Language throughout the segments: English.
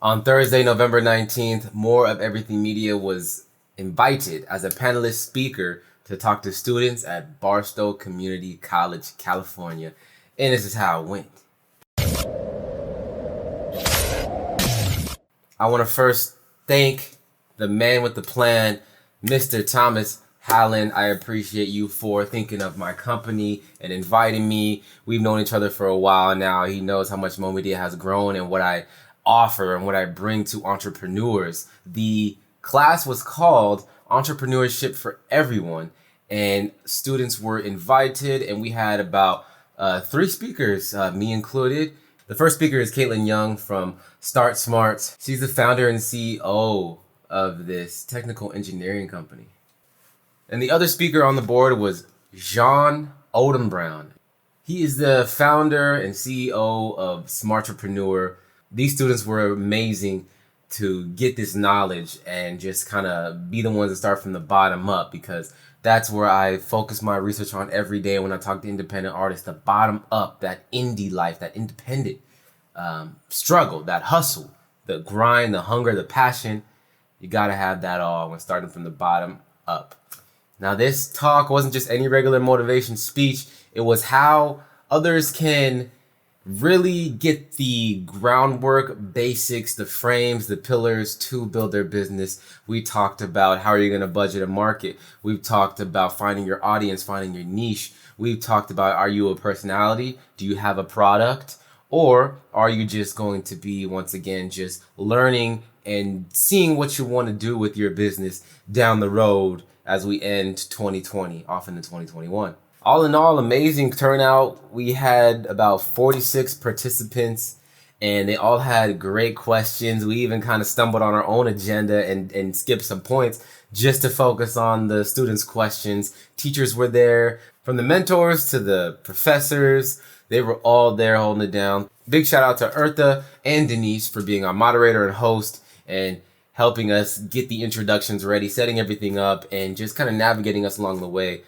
On Thursday, November 19th, More of Everything Media was invited as a panelist speaker to talk to students at Barstow Community College, California. And this is how it went. I want to first thank the man with the plan, Mr. Thomas Hallen. I appreciate you for thinking of my company and inviting me. We've known each other for a while now. He knows how much Mo Media has grown and what I offer and what I bring to entrepreneurs. The class was called Entrepreneurship for Everyone, and students were invited, and we had about three speakers, me included. The first speaker is Caitlin Young from Start Smart. She's the founder and CEO of this technical engineering company. And the other speaker on the board was John Odenbrown. He is the founder and CEO of Smartrepreneur. These students were amazing to get this knowledge and just kind of be the ones that start from the bottom up, because that's where I focus my research on every day when I talk to independent artists. The bottom up, that indie life, that independent struggle, that hustle, the grind, the hunger, the passion. You got to have that all when starting from the bottom up. Now, this talk wasn't just any regular motivation speech. It was how others can really get the groundwork, basics, the frames, the pillars to build their business. We talked about how are you going to budget a market. We've talked about finding your audience, finding your niche. We've talked about, are you a personality? Do you have a product? Or are you just going to be, once again, just learning and seeing what you want to do with your business down the road as we end 2020 off into 2021. All in all, amazing turnout. We had about 46 participants, and they all had great questions. We even kind of stumbled on our own agenda and skipped some points just to focus on the students' questions. Teachers were there, from the mentors to the professors. They were all there holding it down. Big shout out to Eartha and Denise for being our moderator and host and helping us get the introductions ready, setting everything up, and just kind of navigating us along the way.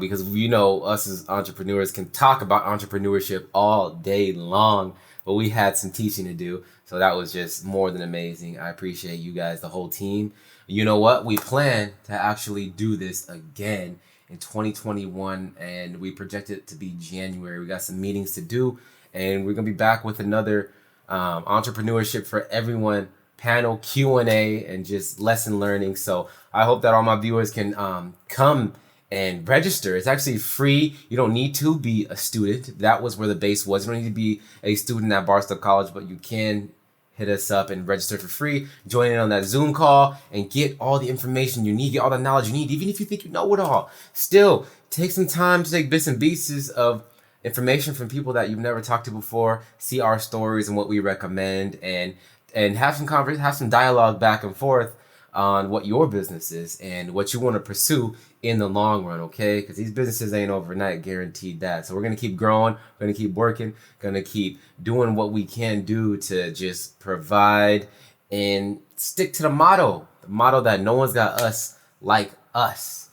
Because us as entrepreneurs can talk about entrepreneurship all day long, but we had some teaching to do. So that was just more than amazing. I appreciate you guys, the whole team. You know what? We plan to actually do this again in 2021, and we project it to be January. We got some meetings to do, and we're going to be back with another Entrepreneurship for Everyone panel Q&A and just lesson learning. So I hope that all my viewers can come and register. It's actually free. You don't need to be a student. That was where the base was. You don't need to be a student at Barstow College, but you can hit us up and register for free. Join in on that Zoom call and get all the information you need, get all the knowledge you need. Even if you think you know it all, still take some time to take bits and pieces of information from people that you've never talked to before, see our stories and what we recommend, and have some dialogue back and forth on what your business is and what you want to pursue in the long run, okay? Because these businesses ain't overnight, guaranteed that. So we're going to keep growing, we're going to keep working, going to keep doing what we can do to just provide and stick to the motto that no one's got us like us.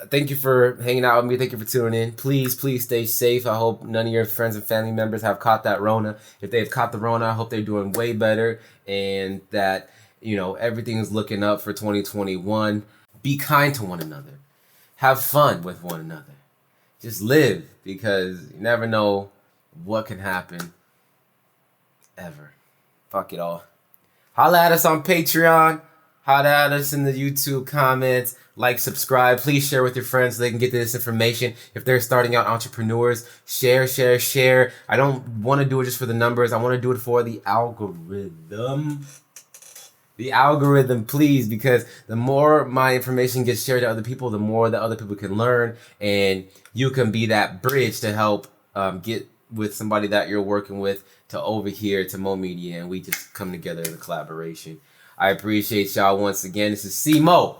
Thank you for hanging out with me. Thank you for tuning in. Please stay safe. I hope none of your friends and family members have caught that Rona. If they've caught the Rona, I hope they're doing way better and that, everything's looking up for 2021. Be kind to one another. Have fun with one another. Just live, because you never know what can happen ever. Fuck it all. Holla at us on Patreon. Holla at us in the YouTube comments. Like, subscribe. Please share with your friends so they can get this information. If they're starting out entrepreneurs, share. I don't want to do it just for the numbers. I want to do it for the algorithm. The algorithm, please, because the more my information gets shared to other people, the more that other people can learn, and you can be that bridge to help get with somebody that you're working with to over here to Mo Media, and we just come together as a collaboration. I appreciate y'all once again. This is C-Mo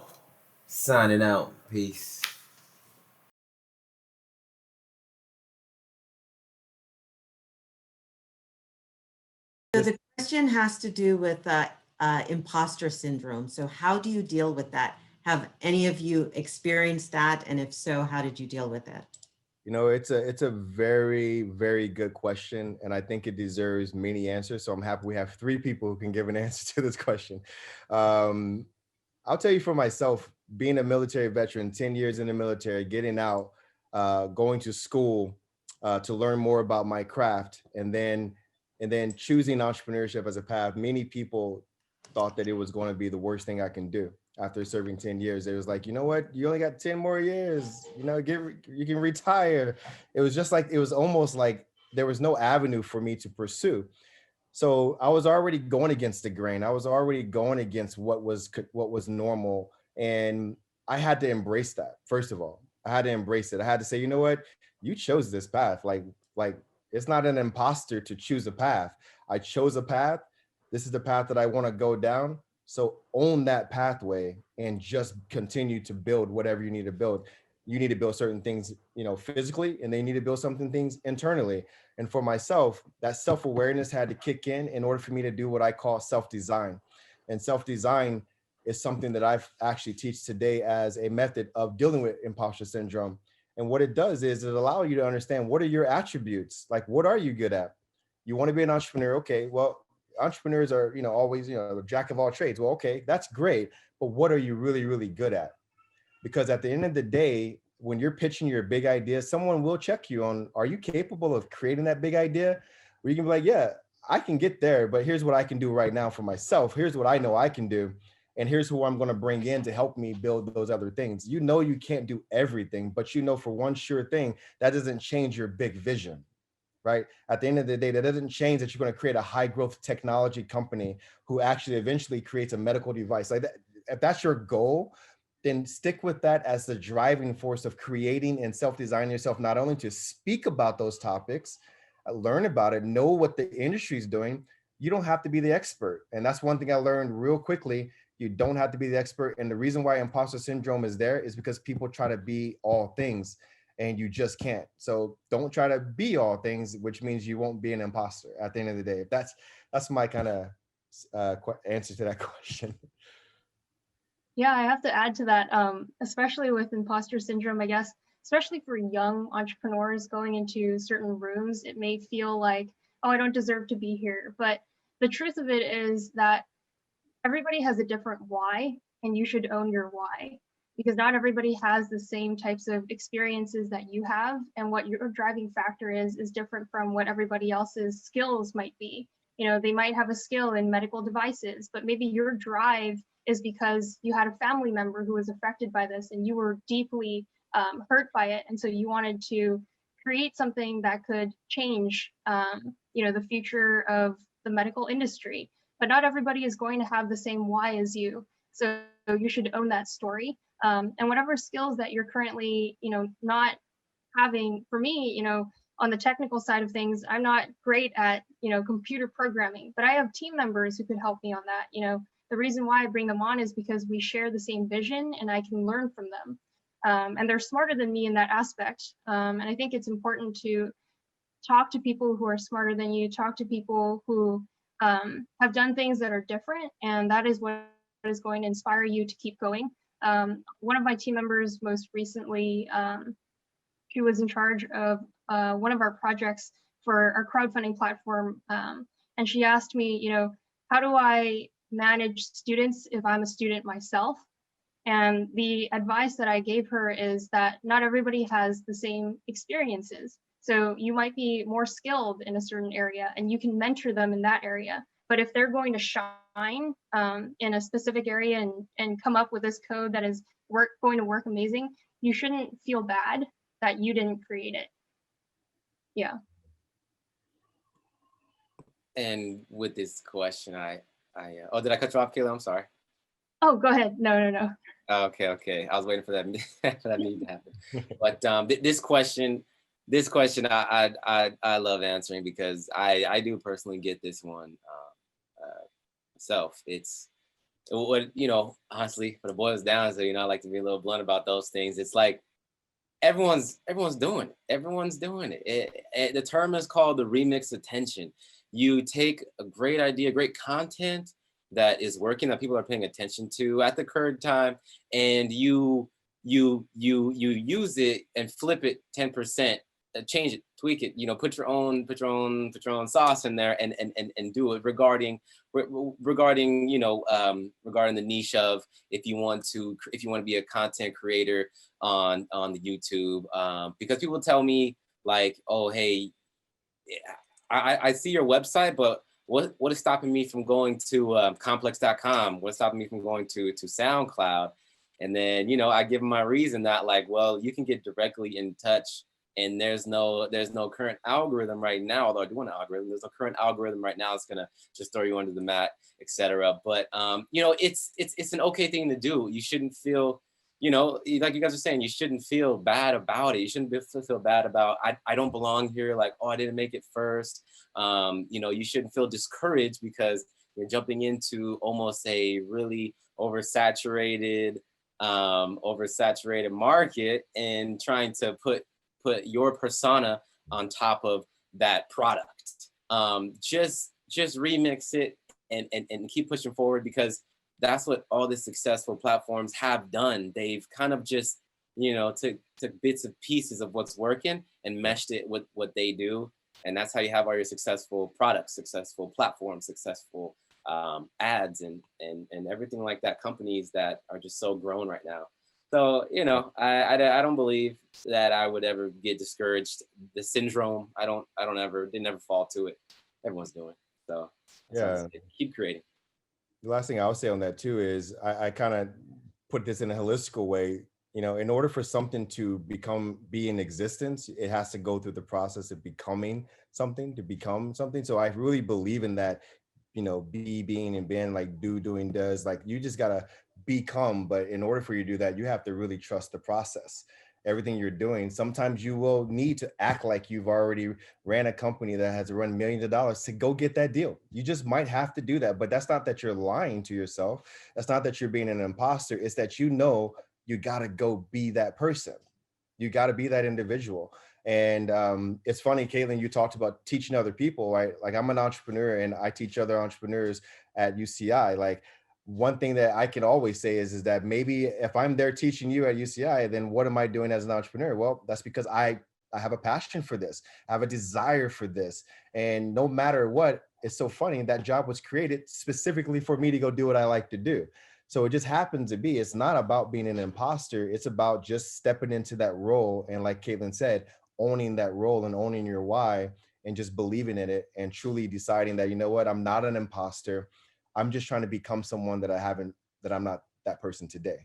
signing out. Peace. So the question has to do with imposter syndrome. So how do you deal with that? Have any of you experienced that? And if so, how did you deal with it? It's a very, very good question, and I think it deserves many answers. So I'm happy we have three people who can give an answer to this question. Um, I'll tell you for myself, being a military veteran, 10 years in the military, getting out, going to school to learn more about my craft, and then choosing entrepreneurship as a path. Many people thought that it was going to be the worst thing I can do. After serving 10 years, it was like, you know what? You only got 10 more years. You can retire. It was just like, it was almost like there was no avenue for me to pursue. So I was already going against the grain. I was already going against what was normal, and I had to embrace that. First of all, I had to embrace it. I had to say, you know what, you chose this path. Like it's not an imposter to choose a path. I chose a path. This is the path that I want to go down. So own that pathway and just continue to build whatever you need to build. You need to build certain things, physically, and they need to build something things internally. And for myself, that self-awareness had to kick in order for me to do what I call self-design. And self-design is something that I've actually teach today as a method of dealing with imposter syndrome. And what it does is it allows you to understand, what are your attributes? Like, what are you good at? You want to be an entrepreneur. Okay, well, entrepreneurs are, always, the jack of all trades. Well, okay, that's great. But what are you really, really good at? Because at the end of the day, when you're pitching your big idea, someone will check you on, are you capable of creating that big idea? Where you can be like, yeah, I can get there, but here's what I can do right now for myself. Here's what I know I can do. And here's who I'm going to bring in to help me build those other things. You can't do everything, but for one sure thing, that doesn't change your big vision, right? At the end of the day, that doesn't change that you're going to create a high growth technology company who actually eventually creates a medical device. Like that, if that's your goal, then stick with that as the driving force of creating and self-designing yourself, not only to speak about those topics, learn about it, know what the industry is doing. You don't have to be the expert. And that's one thing I learned real quickly. You don't have to be the expert. And the reason why imposter syndrome is there is because people try to be all things and you just can't. So don't try to be all things, which means you won't be an imposter at the end of the day. That's my kind of answer to that question. Yeah, I have to add to that, especially with imposter syndrome, I guess, especially for young entrepreneurs going into certain rooms, it may feel like, oh, I don't deserve to be here. But the truth of it is that everybody has a different why, and you should own your why, because not everybody has the same types of experiences that you have, and what your driving factor is different from what everybody else's skills might be. They might have a skill in medical devices, but maybe your drive is because you had a family member who was affected by this and you were deeply hurt by it, and so you wanted to create something that could change the future of the medical industry. But not everybody is going to have the same why as you. So you should own that story. And whatever skills that you're currently, not having, for me, on the technical side of things, I'm not great at, computer programming, but I have team members who could help me on that. The reason why I bring them on is because we share the same vision and I can learn from them. And they're smarter than me in that aspect. And I think it's important to talk to people who are smarter than you, talk to people who have done things that are different, and that is what is going to inspire you to keep going. One of my team members most recently, she was in charge of one of our projects for our crowdfunding platform, and she asked me, how do I manage students if I'm a student myself? And the advice that I gave her is that not everybody has the same experiences. So you might be more skilled in a certain area and you can mentor them in that area. But if they're going to shine in a specific area and come up with this code that is going to work amazing, you shouldn't feel bad that you didn't create it. Yeah. And with this question, oh, did I cut you off, Kayla? I'm sorry. Oh, go ahead. No. Okay. I was waiting for that for that meeting to happen. But this question, I love answering because I do personally get this one myself. It's what honestly, what it boils down to. I like to be a little blunt about those things. It's like everyone's doing it. Everyone's doing it. The term is called the remix attention. You take a great idea, great content that is working, that people are paying attention to at the current time, and you you use it and flip it 10%, change it, tweak it, put your own sauce in there, and do it regarding regarding the niche of if you want to be a content creator on the YouTube, because people tell me like, oh hey, I see your website, but what is stopping me from going to complex.com? What's stopping me from going to SoundCloud? And then, I give them my reason that like, well, you can get directly in touch, and there's no current algorithm right now, although I do want an algorithm. There's no current algorithm right now that's gonna just throw you under the mat, etc. But it's an okay thing to do. You shouldn't feel, like you guys are saying, you shouldn't feel bad about it. You shouldn't feel bad about, I don't belong here. Like, oh, I didn't make it first. You shouldn't feel discouraged because you're jumping into almost a really oversaturated market and trying to put your persona on top of that product. Just remix it and keep pushing forward, because that's what all the successful platforms have done. They've kind of just, took bits and pieces of what's working and meshed it with what they do. And that's how you have all your successful products, successful platforms, successful ads, and everything like that. Companies that are just so grown right now. So, I don't believe that I would ever get discouraged. The syndrome, they never fall to it. Everyone's doing it. So Yeah. Keep creating. The last thing I'll say on that too is I kind of put this in a holistical way. In order for something to be in existence, it has to go through the process of becoming something, to become something. So I really believe in that, being, and being, like doing, does. Like, you just gotta become. But in order for you to do that, you have to really trust the process. Everything you're doing, sometimes you will need to act like you've already ran a company that has run millions of dollars to go get that deal. You just might have to do that. But that's not that you're lying to yourself. That's not that you're being an imposter. It's that you got to go be that person. You got to be that individual. And it's funny, Caitlin, you talked about teaching other people, right? Like, I'm an entrepreneur and I teach other entrepreneurs at UCI. Like, one thing that I can always say is that maybe if I'm there teaching you at UCI, then what am I doing as an entrepreneur? Well, that's because I have a passion for this. I have a desire for this. And no matter what, it's so funny, that job was created specifically for me to go do what I like to do. So it just happens to be, it's not about being an imposter. It's about just stepping into that role. And like Caitlin said, owning that role and owning your why, and just believing in it, and truly deciding that, what, I'm not an imposter. I'm just trying to become someone that I'm not that person today.